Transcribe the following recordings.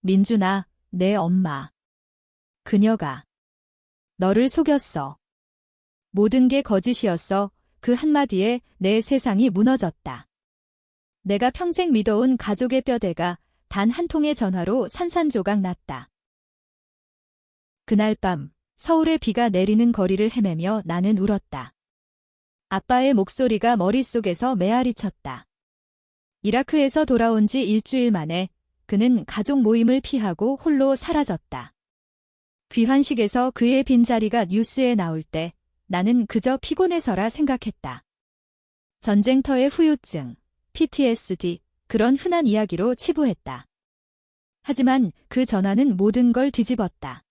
민준아, 내 엄마. 그녀가 너를 속였어. 모든 게 거짓이었어. 그 한마디에 내 세상이 무너졌다. 내가 평생 믿어온 가족의 뼈대가 단 한 통의 전화로 산산조각 났다. 그날 밤 서울의 비가 내리는 거리를 헤매며 나는 울었다. 아빠의 목소리가 머릿속에서 메아리쳤다. 이라크에서 돌아온 지 일주일 만에 그는 가족 모임을 피하고 홀로 사라졌다. 귀환식에서 그의 빈자리가 뉴스에 나올 때 나는 그저 피곤해서라 생각했다. 전쟁터의 후유증, PTSD, 그런 흔한 이야기로 치부했다. 하지만 그 전화는 모든 걸 뒤집었다.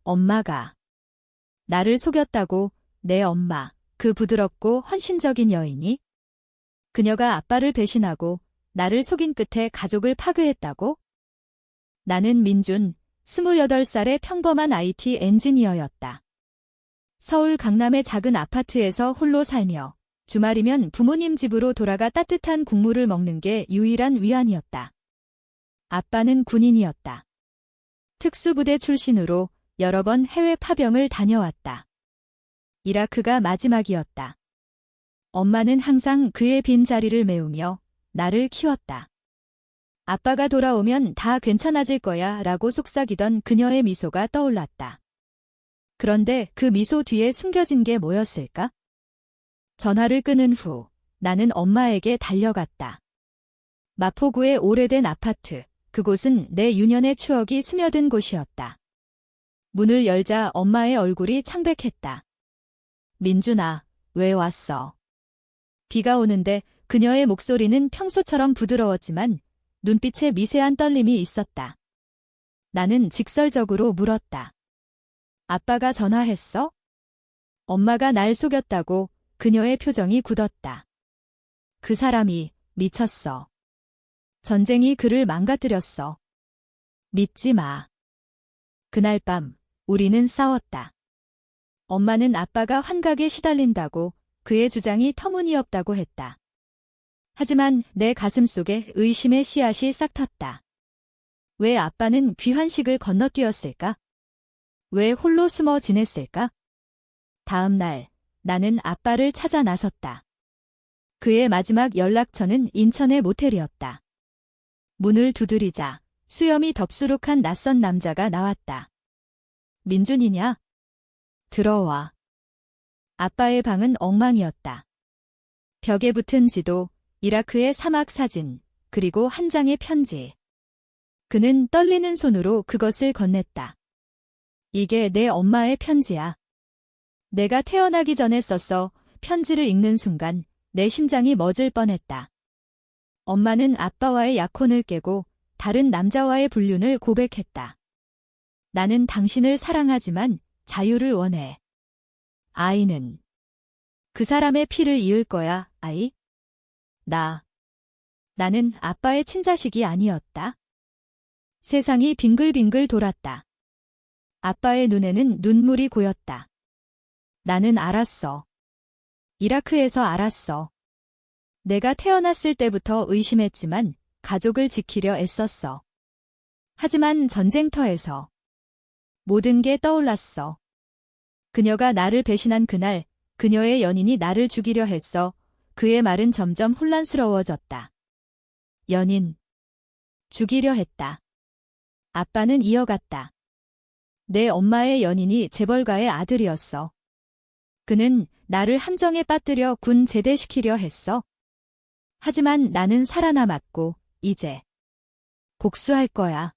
엄마가 나를 속였다고. 내 엄마, 그 부드럽고 헌신적인 여인이? 그녀가 아빠를 배신하고 나를 속인 끝에 가족을 파괴했다고? 나는 민준, 28살의 평범한 IT 엔지니어였다. 서울 강남의 작은 아파트에서 홀로 살며 주말이면 부모님 집으로 돌아가 따뜻한 국물을 먹는 게 유일한 위안이었다. 아빠는 군인이었다. 특수부대 출신으로 여러 번 해외 파병을 다녀왔다. 이라크가 마지막이었다. 엄마는 항상 그의 빈자리를 메우며 나를 키웠다. 아빠가 돌아오면 다 괜찮아질 거야 라고 속삭이던 그녀의 미소가 떠올랐다. 그런데 그 미소 뒤에 숨겨진 게 뭐였을까? 전화를 끊은 후 나는 엄마에게 달려갔다. 마포구의 오래된 아파트, 그곳은 내 유년의 추억이 스며든 곳이었다. 문을 열자 엄마의 얼굴이 창백했다. 민준아, 왜 왔어? 비가 오는데 그녀의 목소리는 평소처럼 부드러웠지만 눈빛에 미세한 떨림이 있었다. 나는 직설적으로 물었다. 아빠가 전화했어? 엄마가 날 속였다고. 그녀의 표정이 굳었다. 그 사람이 미쳤어. 전쟁이 그를 망가뜨렸어. 믿지 마. 그날 밤 우리는 싸웠다. 엄마는 아빠가 환각에 시달린다고, 그의 주장이 터무니없다고 했다. 하지만 내 가슴 속에 의심의 씨앗이 싹 텄다. 왜 아빠는 귀환식을 건너뛰었을까? 왜 홀로 숨어 지냈을까? 다음 날 나는 아빠를 찾아 나섰다. 그의 마지막 연락처는 인천의 모텔이었다. 문을 두드리자 수염이 덥수룩한 낯선 남자가 나왔다. 민준이냐? 들어와. 아빠의 방은 엉망이었다. 벽에 붙은 지도, 이라크의 사막 사진, 그리고 한 장의 편지. 그는 떨리는 손으로 그것을 건넸다. 이게 내 엄마의 편지야. 내가 태어나기 전에 썼어. 편지를 읽는 순간 내 심장이 멎을 뻔했다. 엄마는 아빠와의 약혼을 깨고 다른 남자와의 불륜을 고백했다. 나는 당신을 사랑하지만 자유를 원해. 아이는 그 사람의 피를 이을 거야, 아이. 나는 아빠의 친자식이 아니었다. 세상이 빙글빙글 돌았다. 아빠의 눈에는 눈물이 고였다. 나는 알았어. 이라크에서 알았어. 내가 태어났을 때부터 의심했지만 가족을 지키려 애썼어. 하지만 전쟁터에서 모든 게 떠올랐어. 그녀가 나를 배신한 그날, 그녀의 연인이 나를 죽이려 했어. 그의 말은 점점 혼란스러워졌다. 연인. 죽이려 했다. 아빠는 이어갔다. 내 엄마의 연인이 재벌가의 아들이었어. 그는 나를 함정에 빠뜨려 군 제대시키려 했어. 하지만 나는 살아남았고 이제 복수할 거야.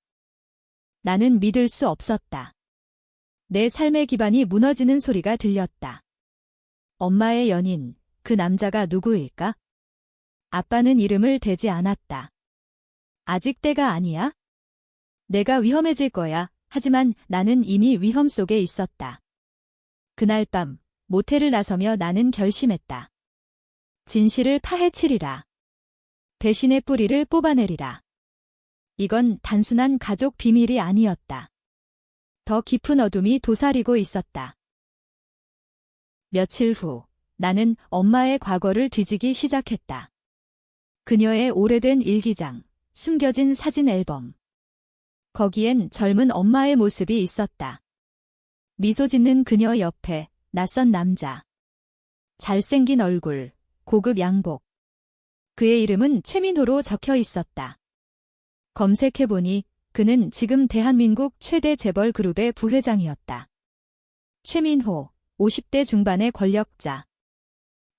나는 믿을 수 없었다. 내 삶의 기반이 무너지는 소리가 들렸다. 엄마의 연인, 그 남자가 누구일까? 아빠는 이름을 대지 않았다. 아직 때가 아니야? 내가 위험해질 거야. 하지만 나는 이미 위험 속에 있었다. 그날 밤 모텔을 나서며 나는 결심했다. 진실을 파헤치리라. 배신의 뿌리를 뽑아내리라. 이건 단순한 가족 비밀이 아니었다. 더 깊은 어둠이 도사리고 있었다. 며칠 후 나는 엄마의 과거를 뒤지기 시작했다. 그녀의 오래된 일기장, 숨겨진 사진 앨범. 거기엔 젊은 엄마의 모습이 있었다. 미소 짓는 그녀 옆에 낯선 남자. 잘생긴 얼굴, 고급 양복. 그의 이름은 최민호로 적혀 있었다. 검색해보니 그는 지금 대한민국 최대 재벌 그룹의 부회장이었다. 최민호, 50대 중반의 권력자.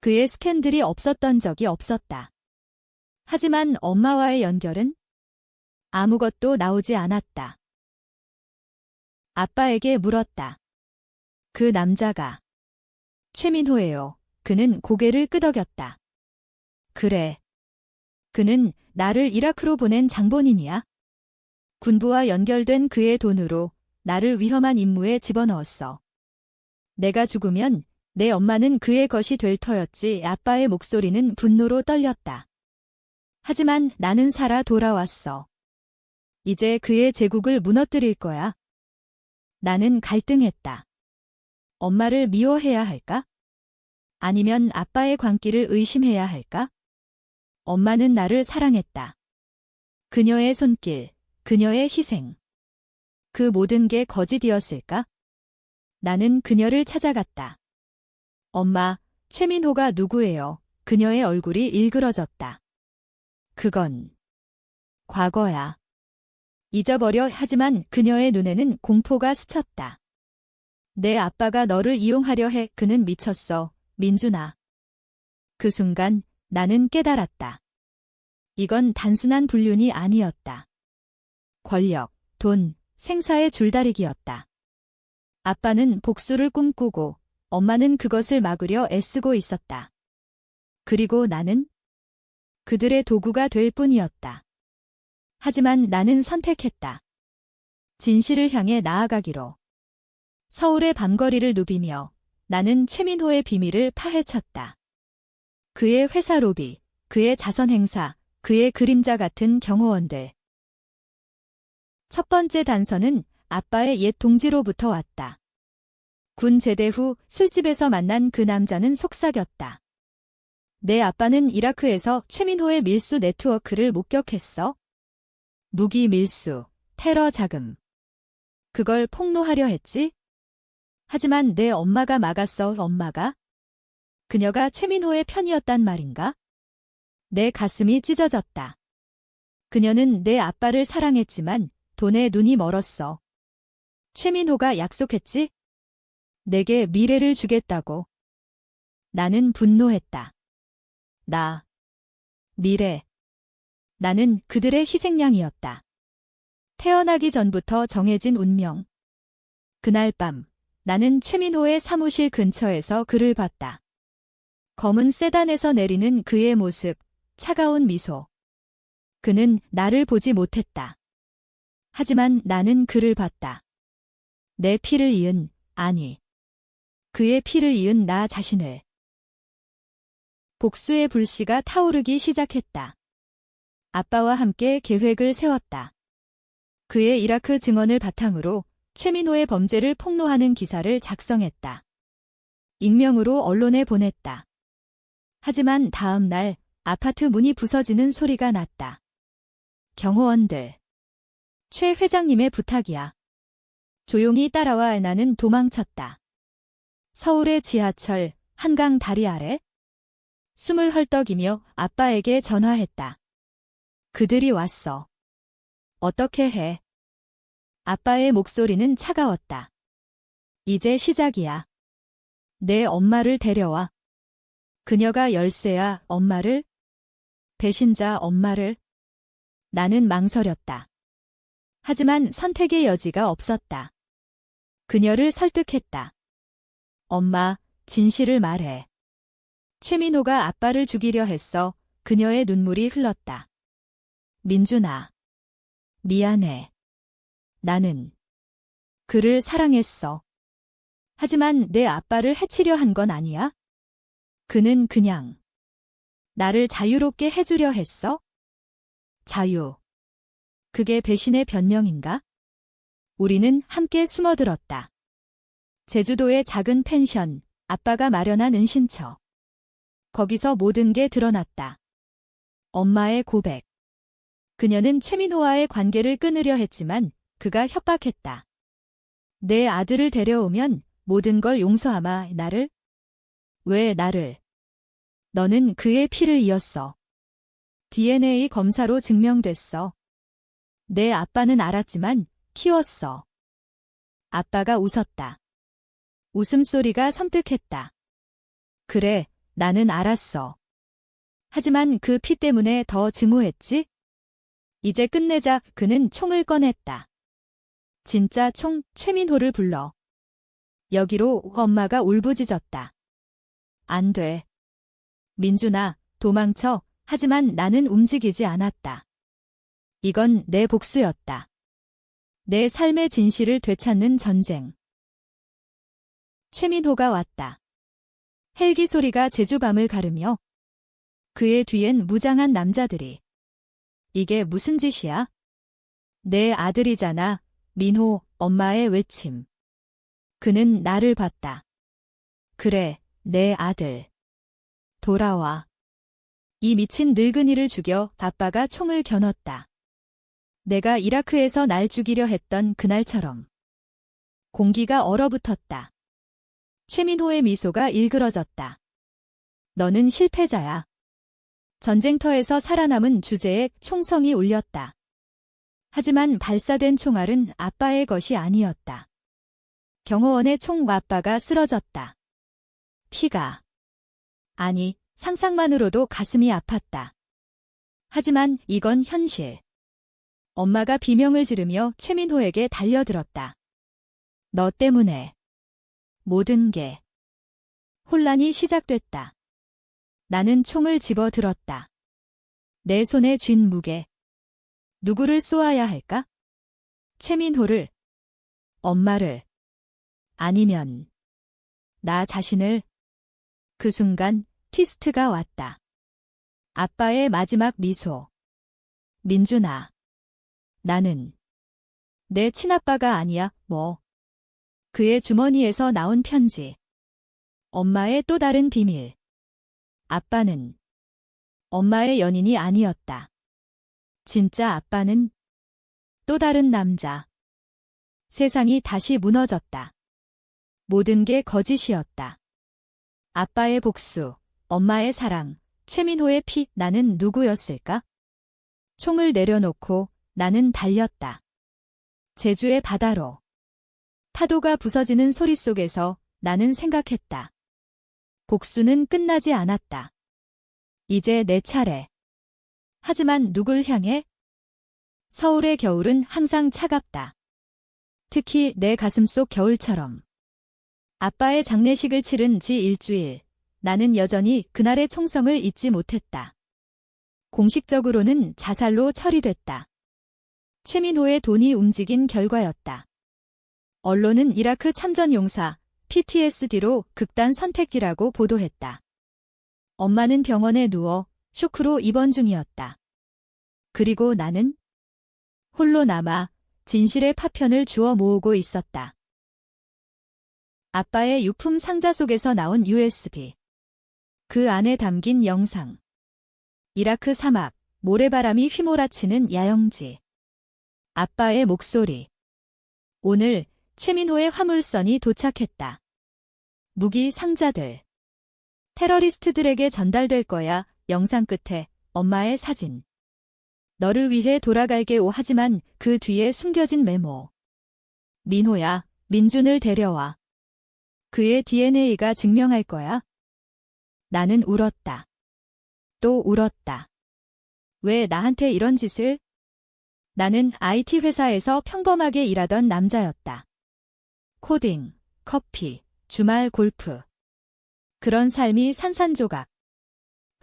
그의 스캔들이 없었던 적이 없었다. 하지만 엄마와의 연결은 아무것도 나오지 않았다. 아빠에게 물었다. 그 남자가 최민호예요. 그는 고개를 끄덕였다. 그래. 그는 나를 이라크로 보낸 장본인이야. 군부와 연결된 그의 돈으로 나를 위험한 임무에 집어넣었어. 내가 죽으면 내 엄마는 그의 것이 될 터였지. 아빠의 목소리는 분노로 떨렸다. 하지만 나는 살아 돌아왔어. 이제 그의 제국을 무너뜨릴 거야. 나는 갈등했다. 엄마를 미워해야 할까? 아니면 아빠의 광기를 의심해야 할까? 엄마는 나를 사랑했다. 그녀의 손길, 그녀의 희생. 그 모든 게 거짓이었을까? 나는 그녀를 찾아갔다. 엄마, 최민호가 누구예요? 그녀의 얼굴이 일그러졌다. 그건 과거야. 잊어버려. 하지만 그녀의 눈에는 공포가 스쳤다. 내 아빠가 너를 이용하려 해. 그는 미쳤어, 민준아. 그 순간 나는 깨달았다. 이건 단순한 불륜이 아니었다. 권력, 돈, 생사의 줄다리기였다. 아빠는 복수를 꿈꾸고 엄마는 그것을 막으려 애쓰고 있었다. 그리고 나는 그들의 도구가 될 뿐이었다. 하지만 나는 선택했다. 진실을 향해 나아가기로. 서울의 밤거리를 누비며 나는 최민호의 비밀을 파헤쳤다. 그의 회사 로비, 그의 자선 행사, 그의 그림자 같은 경호원들. 첫 번째 단서는 아빠의 옛 동지로부터 왔다. 군 제대 후 술집에서 만난 그 남자는 속삭였다. 내 아빠는 이라크에서 최민호의 밀수 네트워크를 목격했어. 무기 밀수, 테러 자금. 그걸 폭로하려 했지? 하지만 내 엄마가 막았어. 엄마가? 그녀가 최민호의 편이었단 말인가? 내 가슴이 찢어졌다. 그녀는 내 아빠를 사랑했지만 돈에 눈이 멀었어. 최민호가 약속했지? 내게 미래를 주겠다고. 나는 분노했다. 미래. 나는 그들의 희생양이었다. 태어나기 전부터 정해진 운명. 그날 밤, 나는 최민호의 사무실 근처에서 그를 봤다. 검은 세단에서 내리는 그의 모습, 차가운 미소. 그는 나를 보지 못했다. 하지만 나는 그를 봤다. 내 피를 이은, 아니. 그의 피를 이은 나 자신을. 복수의 불씨가 타오르기 시작했다. 아빠와 함께 계획을 세웠다. 그의 이라크 증언을 바탕으로 최민호의 범죄를 폭로하는 기사를 작성했다. 익명으로 언론에 보냈다. 하지만 다음 날 아파트 문이 부서지는 소리가 났다. 경호원들. 최 회장님의 부탁이야. 조용히 따라와. 나는 도망쳤다. 서울의 지하철, 한강 다리 아래. 숨을 헐떡이며 아빠에게 전화했다. 그들이 왔어. 어떻게 해? 아빠의 목소리는 차가웠다. 이제 시작이야. 내 엄마를 데려와. 그녀가 열쇠야. 엄마를? 배신자 엄마를? 나는 망설였다. 하지만 선택의 여지가 없었다. 그녀를 설득했다. 엄마, 진실을 말해. 최민호가 아빠를 죽이려 했어. 그녀의 눈물이 흘렀다. 민준아. 미안해. 나는 그를 사랑했어. 하지만 내 아빠를 해치려 한 건 아니야? 그는 그냥 나를 자유롭게 해주려 했어? 자유. 그게 배신의 변명인가? 우리는 함께 숨어들었다. 제주도의 작은 펜션, 아빠가 마련한 은신처. 거기서 모든 게 드러났다. 엄마의 고백. 그녀는 최민호와의 관계를 끊으려 했지만 그가 협박했다. 내 아들을 데려오면 모든 걸 용서하마. 나를? 왜 나를? 너는 그의 피를 이었어. DNA 검사로 증명됐어. 내 아빠는 알았지만 키웠어. 아빠가 웃었다. 웃음소리가 섬뜩했다. 그래, 나는 알았어. 하지만 그 피 때문에 더 증오했지? 이제 끝내자. 그는 총을 꺼냈다. 진짜 총. 최민호를 불러. 여기로. 엄마가 울부짖었다. 안 돼. 민준아, 도망쳐. 하지만 나는 움직이지 않았다. 이건 내 복수였다. 내 삶의 진실을 되찾는 전쟁. 최민호가 왔다. 헬기 소리가 제주밤을 가르며 그의 뒤엔 무장한 남자들이. 이게 무슨 짓이야? 내 아들이잖아. 민호. 엄마의 외침. 그는 나를 봤다. 그래, 내 아들. 돌아와. 이 미친 늙은이를 죽여. 아빠가 총을 겨눴다. 내가 이라크에서 날 죽이려 했던 그날처럼. 공기가 얼어붙었다. 최민호의 미소가 일그러졌다. 너는 실패자야. 전쟁터에서 살아남은 주제에 총성이 울렸다. 하지만 발사된 총알은 아빠의 것이 아니었다. 경호원의 총. 아빠가 쓰러졌다. 피가. 아니, 상상만으로도 가슴이 아팠다. 하지만 이건 현실. 엄마가 비명을 지르며 최민호에게 달려들었다. 너 때문에. 모든 게. 혼란이 시작됐다. 나는 총을 집어 들었다. 내 손에 쥔 무게. 누구를 쏘아야 할까? 최민호를. 엄마를. 아니면 나 자신을. 그 순간 티스트가 왔다. 아빠의 마지막 미소. 민준아. 나는 내 친아빠가 아니야. 뭐. 그의 주머니에서 나온 편지. 엄마의 또 다른 비밀. 아빠는 엄마의 연인이 아니었다. 진짜 아빠는 또 다른 남자. 세상이 다시 무너졌다. 모든 게 거짓이었다. 아빠의 복수, 엄마의 사랑, 최민호의 피. 나는 누구였을까? 총을 내려놓고 나는 달렸다. 제주의 바다로. 파도가 부서지는 소리 속에서 나는 생각했다. 복수는 끝나지 않았다. 이제 내 차례. 하지만 누굴 향해? 서울의 겨울은 항상 차갑다. 특히 내 가슴속 겨울처럼. 아빠의 장례식을 치른 지 일주일. 나는 여전히 그날의 총성을 잊지 못했다. 공식적으로는 자살로 처리됐다. 최민호의 돈이 움직인 결과였다. 언론은 이라크 참전용사, PTSD로 극단 선택기라고 보도했다. 엄마는 병원에 누워 쇼크로 입원 중이었다. 그리고 나는 홀로 남아 진실의 파편을 주워 모으고 있었다. 아빠의 유품 상자 속에서 나온 USB. 그 안에 담긴 영상. 이라크 사막, 모래바람이 휘몰아치는 야영지. 아빠의 목소리. 오늘 최민호의 화물선이 도착했다. 무기 상자들. 테러리스트들에게 전달될 거야. 영상 끝에 엄마의 사진. 너를 위해 돌아갈게. 오. 하지만 그 뒤에 숨겨진 메모. 민호야, 민준을 데려와. 그의 DNA가 증명할 거야. 나는 울었다. 또 울었다. 왜 나한테 이런 짓을? 나는 IT 회사에서 평범하게 일하던 남자였다. 코딩, 커피, 주말 골프. 그런 삶이 산산조각.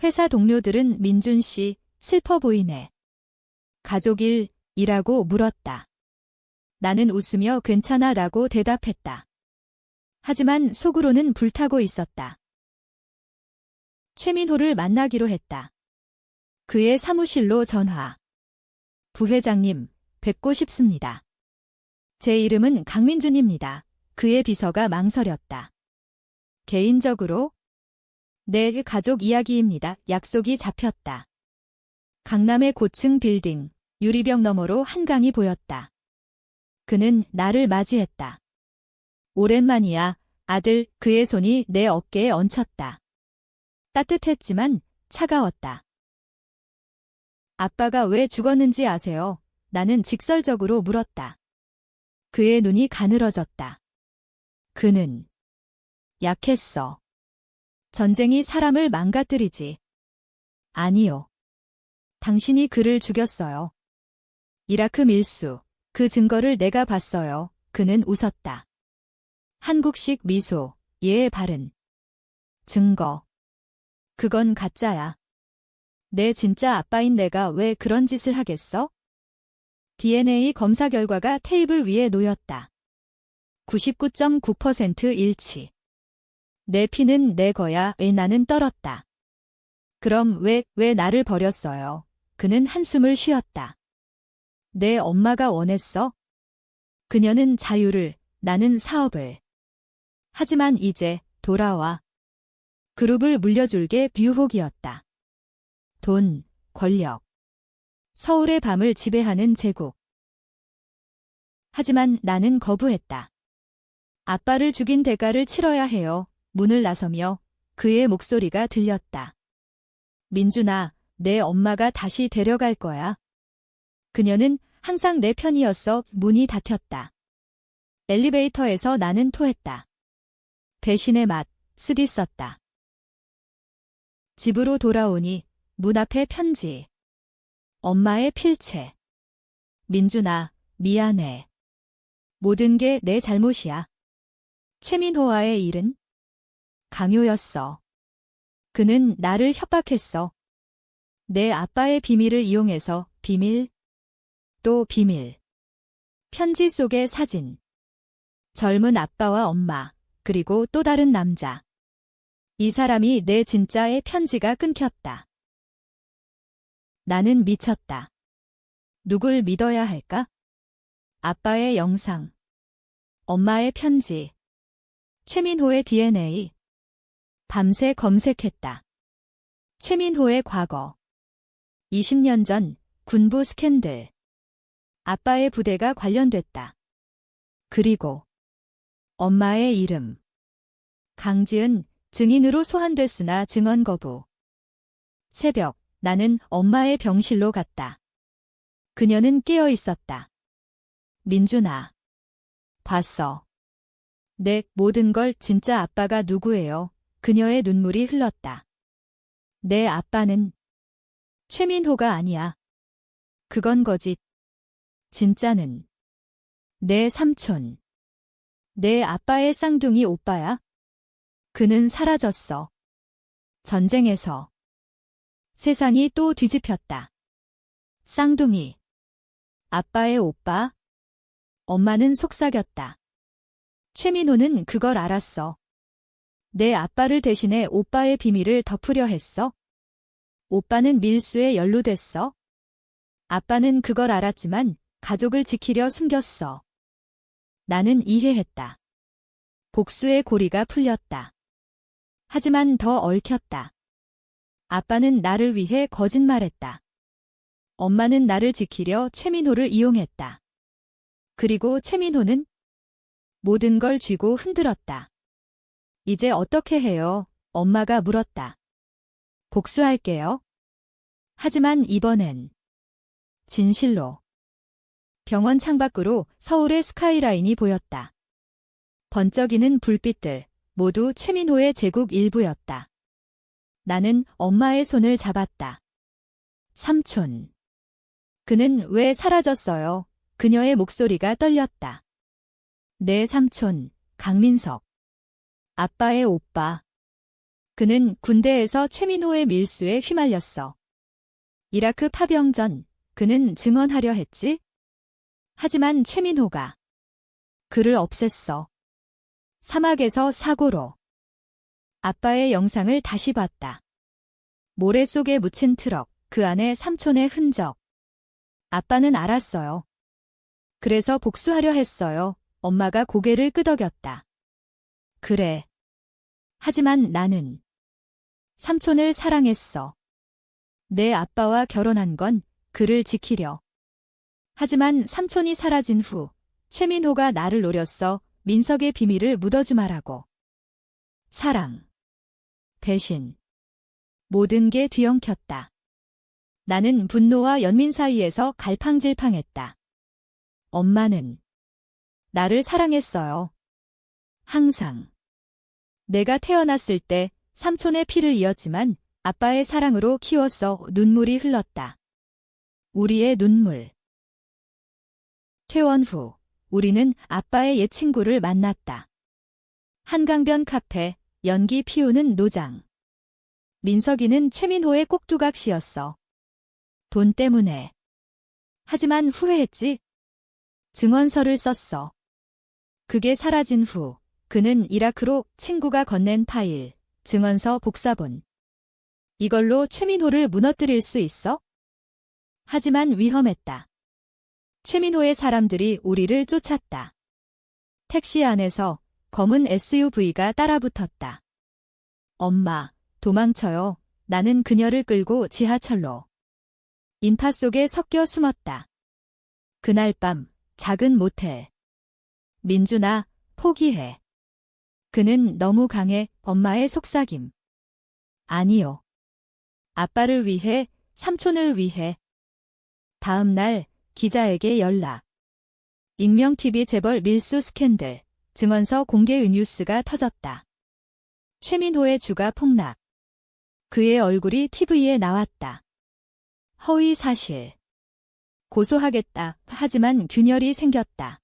회사 동료들은 민준 씨, 슬퍼 보이네. 가족 일이라고 물었다. 나는 웃으며 괜찮아 라고 대답했다. 하지만 속으로는 불타고 있었다. 최민호를 만나기로 했다. 그의 사무실로 전화. 부회장님, 뵙고 싶습니다. 제 이름은 강민준입니다. 그의 비서가 망설였다. 개인적으로? 내 가족 이야기입니다. 약속이 잡혔다. 강남의 고층 빌딩, 유리벽 너머로 한강이 보였다. 그는 나를 맞이했다. 오랜만이야, 아들. 그의 손이 내 어깨에 얹혔다. 따뜻했지만 차가웠다. 아빠가 왜 죽었는지 아세요? 나는 직설적으로 물었다. 그의 눈이 가늘어졌다. 그는 약했어. 전쟁이 사람을 망가뜨리지. 아니요. 당신이 그를 죽였어요. 이라크 밀수. 그 증거를 내가 봤어요. 그는 웃었다. 한국식 미소, 예의 바른. 증거. 그건 가짜야. 내 진짜 아빠인 내가 왜 그런 짓을 하겠어? DNA 검사 결과가 테이블 위에 놓였다. 99.9% 일치. 내 피는 내 거야. 왜 나는 떨었다. 그럼 왜 나를 버렸어요? 그는 한숨을 쉬었다. 내 엄마가 원했어? 그녀는 자유를, 나는 사업을. 하지만 이제 돌아와. 그룹을 물려줄 게 유혹이었다. 돈, 권력. 서울의 밤을 지배하는 제국. 하지만 나는 거부했다. 아빠를 죽인 대가를 치러야 해요. 문을 나서며 그의 목소리가 들렸다. 민준아, 내 엄마가 다시 데려갈 거야. 그녀는 항상 내 편이었어. 문이 닫혔다. 엘리베이터에서 나는 토했다. 배신의 맛, 쓰디썼다. 집으로 돌아오니 문 앞에 편지. 엄마의 필체. 민준아, 미안해. 모든 게 내 잘못이야. 최민호와의 일은 강요였어. 그는 나를 협박했어. 내 아빠의 비밀을 이용해서 비밀, 또 비밀. 편지 속의 사진. 젊은 아빠와 엄마, 그리고 또 다른 남자. 이 사람이 내 진짜의 편지가 끊겼다. 나는 미쳤다. 누굴 믿어야 할까? 아빠의 영상. 엄마의 편지. 최민호의 DNA. 밤새 검색했다. 최민호의 과거. 20년 전 군부 스캔들. 아빠의 부대가 관련됐다. 그리고 엄마의 이름. 강지은. 증인으로 소환됐으나 증언 거부. 새벽, 나는 엄마의 병실로 갔다. 그녀는 깨어 있었다. 민준아. 봤어. 내 모든 걸 진짜 아빠가 누구예요? 그녀의 눈물이 흘렀다. 내 아빠는 최민호가 아니야. 그건 거짓. 진짜는 내 삼촌. 내 아빠의 쌍둥이 오빠야. 그는 사라졌어. 전쟁에서. 세상이 또 뒤집혔다. 쌍둥이. 아빠의 오빠. 엄마는 속삭였다. 최민호는 그걸 알았어. 내 아빠를 대신해 오빠의 비밀을 덮으려 했어. 오빠는 밀수에 연루됐어. 아빠는 그걸 알았지만 가족을 지키려 숨겼어. 나는 이해했다. 복수의 고리가 풀렸다. 하지만 더 얽혔다. 아빠는 나를 위해 거짓말했다. 엄마는 나를 지키려 최민호를 이용했다. 그리고 최민호는 모든 걸 쥐고 흔들었다. 이제 어떻게 해요? 엄마가 물었다. 복수할게요. 하지만 이번엔 진실로. 병원 창밖으로 서울의 스카이라인이 보였다. 번쩍이는 불빛들, 모두 최민호의 제국 일부였다. 나는 엄마의 손을 잡았다. 삼촌. 그는 왜 사라졌어요? 그녀의 목소리가 떨렸다. 내 삼촌, 강민석. 아빠의 오빠. 그는 군대에서 최민호의 밀수에 휘말렸어. 이라크 파병 전 그는 증언하려 했지? 하지만 최민호가 그를 없앴어. 사막에서 사고로. 아빠의 영상을 다시 봤다. 모래 속에 묻힌 트럭, 그 안에 삼촌의 흔적. 아빠는 알았어요. 그래서 복수하려 했어요. 엄마가 고개를 끄덕였다. 그래. 하지만 나는 삼촌을 사랑했어. 내 아빠와 결혼한 건 그를 지키려. 하지만 삼촌이 사라진 후 최민호가 나를 노렸어. 민석의 비밀을 묻어주마라고. 사랑, 배신, 모든 게 뒤엉켰다. 나는 분노와 연민 사이에서 갈팡질팡했다. 엄마는 나를 사랑했어요. 항상. 내가 태어났을 때 삼촌의 피를 이었지만 아빠의 사랑으로 키웠어. 눈물이 흘렀다. 우리의 눈물. 퇴원 후 우리는 아빠의 옛 친구를 만났다. 한강변 카페, 연기 피우는 노장. 민석이는 최민호의 꼭두각시였어. 돈 때문에. 하지만 후회했지. 증언서를 썼어. 그게 사라진 후 그는 이라크로 친구가 건넨 파일, 증언서 복사본. 이걸로 최민호를 무너뜨릴 수 있어? 하지만 위험했다. 최민호의 사람들이 우리를 쫓았다. 택시 안에서 검은 SUV가 따라붙었다. 엄마, 도망쳐요. 나는 그녀를 끌고 지하철로. 인파 속에 섞여 숨었다. 그날 밤, 작은 모텔. 민준아, 포기해. 그는 너무 강해. 엄마의 속삭임. 아니요. 아빠를 위해, 삼촌을 위해. 다음 날 기자에게 연락. 익명TV 재벌 밀수 스캔들, 증언서 공개 뉴스가 터졌다. 최민호의 주가 폭락. 그의 얼굴이 TV에 나왔다. 허위 사실. 고소하겠다. 하지만 균열이 생겼다.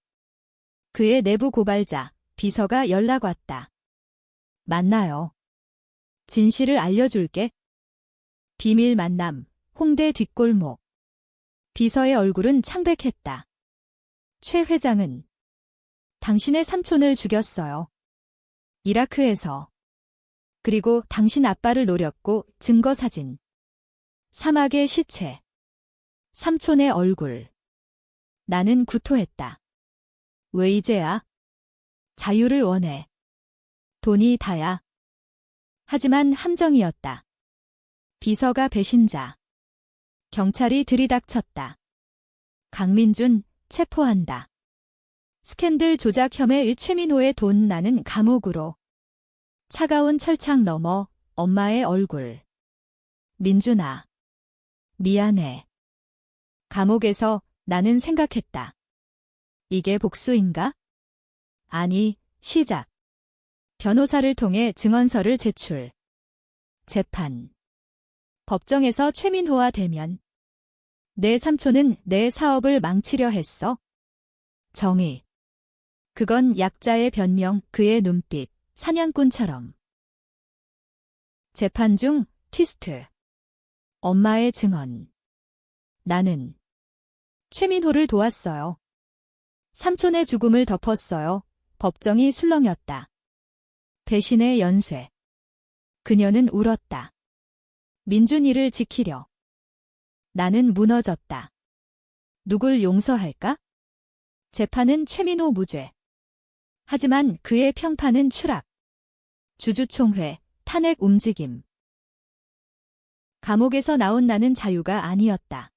그의 내부 고발자, 비서가 연락 왔다. 만나요. 진실을 알려줄게. 비밀 만남, 홍대 뒷골목. 비서의 얼굴은 창백했다. 최 회장은 당신의 삼촌을 죽였어요. 이라크에서. 그리고 당신 아빠를 노렸고 증거 사진. 사막의 시체. 삼촌의 얼굴. 나는 구토했다. 왜 이제야? 자유를 원해. 돈이 다야. 하지만 함정이었다. 비서가 배신자. 경찰이 들이닥쳤다. 강민준, 체포한다. 스캔들 조작 혐의 최민호의 돈. 나는 감옥으로. 차가운 철창 너머 엄마의 얼굴. 민준아. 미안해. 감옥에서 나는 생각했다. 이게 복수인가? 아니, 시작. 변호사를 통해 증언서를 제출. 재판. 법정에서 최민호와 대면. 내 삼촌은 내 사업을 망치려 했어. 정의. 그건 약자의 변명, 그의 눈빛, 사냥꾼처럼. 재판 중 트위스트. 엄마의 증언. 나는 최민호를 도왔어요. 삼촌의 죽음을 덮었어요. 법정이 술렁였다. 배신의 연쇄. 그녀는 울었다. 민준이를 지키려. 나는 무너졌다. 누굴 용서할까? 재판은 최민호 무죄. 하지만 그의 평판은 추락. 주주총회, 탄핵 움직임. 감옥에서 나온 나는 자유가 아니었다.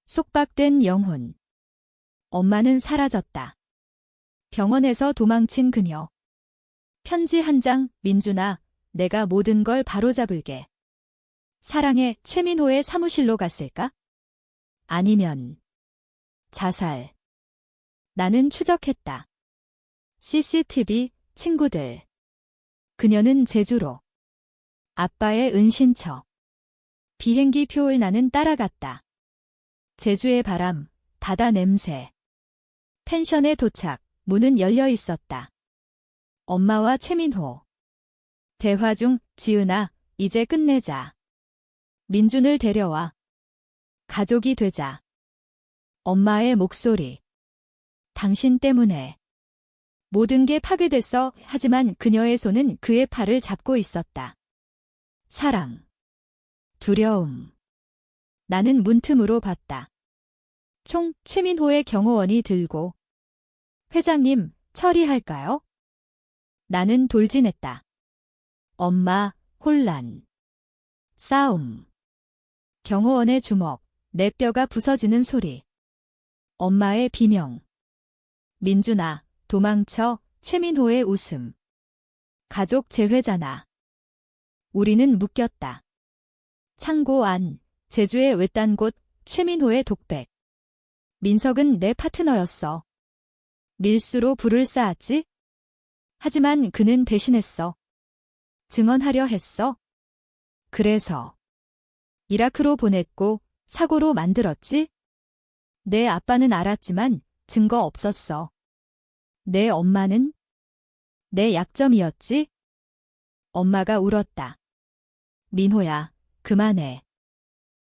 속박된 영혼. 엄마는 사라졌다. 병원에서 도망친 그녀. 편지 한 장, 민준아, 내가 모든 걸 바로잡을게. 사랑해. 최민호의 사무실로 갔을까? 아니면 자살. 나는 추적했다. CCTV, 친구들. 그녀는 제주로. 아빠의 은신처. 비행기 표를 나는 따라갔다. 제주의 바람, 바다 냄새. 펜션에 도착, 문은 열려 있었다. 엄마와 최민호. 대화 중, 지은아, 이제 끝내자. 민준을 데려와. 가족이 되자. 엄마의 목소리. 당신 때문에. 모든 게 파괴됐어. 하지만 그녀의 손은 그의 팔을 잡고 있었다. 사랑. 두려움. 나는 문틈으로 봤다. 총 최민호의 경호원이 들고. 회장님, 처리할까요? 나는 돌진했다. 엄마, 혼란. 싸움. 경호원의 주먹, 내 뼈가 부서지는 소리. 엄마의 비명. 민준아, 도망쳐. 최민호의 웃음. 가족 재회잖아. 우리는 묶였다. 창고 안, 제주의 외딴 곳, 최민호의 독백. 민석은 내 파트너였어. 밀수로 불을 쌓았지? 하지만 그는 배신했어. 증언하려 했어. 그래서 이라크로 보냈고 사고로 만들었지? 내 아빠는 알았지만 증거 없었어. 내 엄마는? 내 약점이었지? 엄마가 울었다. 민호야, 그만해.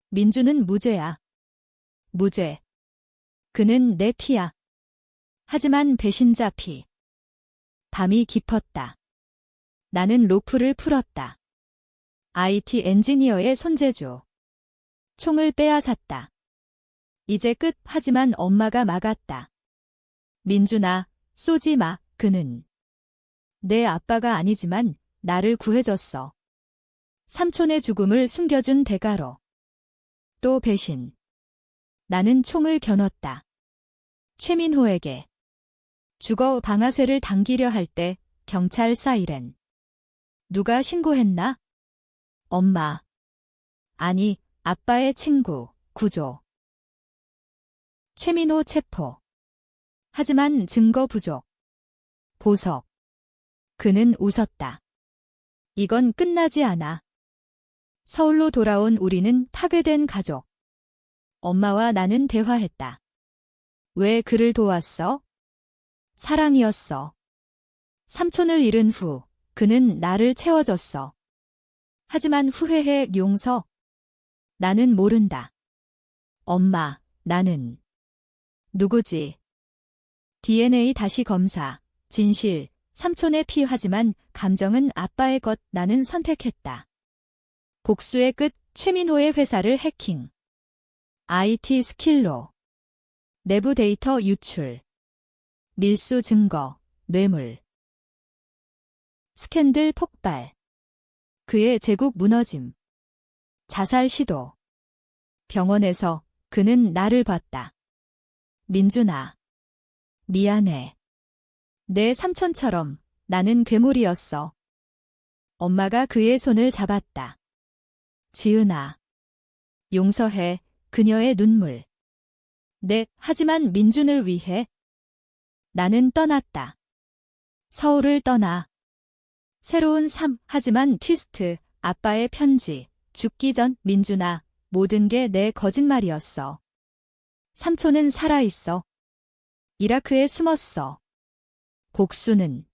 민주는 무죄야. 무죄. 그는 내 피야. 하지만 배신자 피. 밤이 깊었다. 나는 로프를 풀었다. IT 엔지니어의 손재주. 총을 빼앗았다. 이제 끝. 하지만 엄마가 막았다. 민준아, 쏘지 마. 그는 내 아빠가 아니지만 나를 구해줬어. 삼촌의 죽음을 숨겨준 대가로. 또 배신. 나는 총을 겨눴다. 최민호에게. 죽어 방아쇠를 당기려 할 때 경찰 사이렌. 누가 신고했나? 엄마. 아니, 아빠의 친구, 구조. 최민호 체포. 하지만 증거 부족. 보석. 그는 웃었다. 이건 끝나지 않아. 서울로 돌아온 우리는 파괴된 가족. 엄마와 나는 대화했다. 왜 그를 도왔어? 사랑이었어. 삼촌을 잃은 후 그는 나를 채워줬어. 하지만 후회해. 용서. 나는 모른다. 엄마, 나는 누구지? DNA 다시 검사. 진실. 삼촌의 피. 하지만 감정은 아빠의 것. 나는 선택했다. 복수의 끝. 최민호의 회사를 해킹. IT 스킬로. 내부 데이터 유출. 밀수 증거. 뇌물. 스캔들 폭발. 그의 제국 무너짐. 자살 시도. 병원에서 그는 나를 봤다. 민준아. 미안해. 내 삼촌처럼 나는 괴물이었어. 엄마가 그의 손을 잡았다. 지은아. 용서해. 그녀의 눈물. 네, 하지만 민준을 위해. 나는 떠났다. 서울을 떠나. 새로운 삶. 하지만 트위스트. 아빠의 편지. 죽기 전. 민준아. 모든 게 내 거짓말이었어. 삼촌은 살아있어. 이라크에 숨었어. 복수는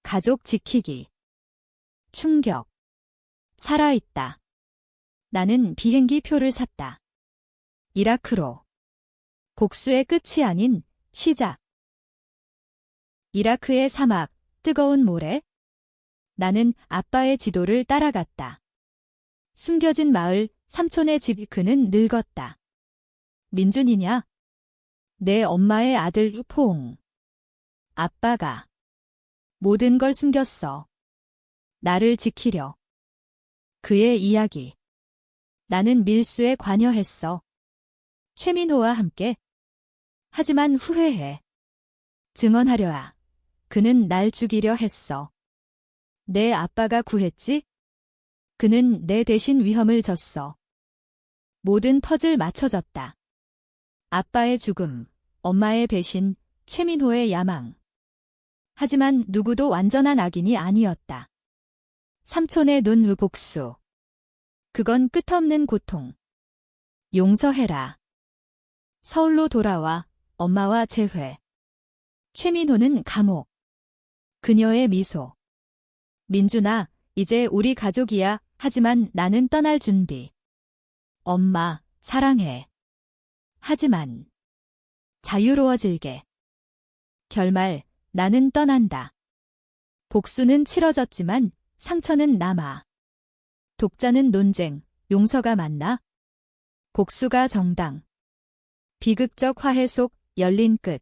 가족 지키기. 충격. 살아있다. 나는 비행기 표를 샀다. 이라크로. 복수의 끝이 아닌 시작. 이라크의 사막, 뜨거운 모래. 나는 아빠의 지도를 따라갔다. 숨겨진 마을, 삼촌의 집. 그는 늙었다. 민준이냐? 내 엄마의 아들 포옹. 아빠가 모든 걸 숨겼어. 나를 지키려. 그의 이야기. 나는 밀수에 관여했어. 최민호와 함께. 하지만 후회해. 증언하려야. 그는 날 죽이려 했어. 내 아빠가 구했지? 그는 내 대신 위험을 졌어. 모든 퍼즐 맞춰졌다. 아빠의 죽음, 엄마의 배신, 최민호의 야망. 하지만 누구도 완전한 악인이 아니었다. 삼촌의 눈 복수. 그건 끝없는 고통. 용서해라. 서울로 돌아와. 엄마와 재회. 최민호는 감옥. 그녀의 미소. 민준아, 이제 우리 가족이야. 하지만 나는 떠날 준비. 엄마, 사랑해. 하지만 자유로워질게. 결말, 나는 떠난다. 복수는 치러졌지만 상처는 남아. 독자는 논쟁, 용서가 맞나? 복수가 정당. 비극적 화해 속 열린 끝.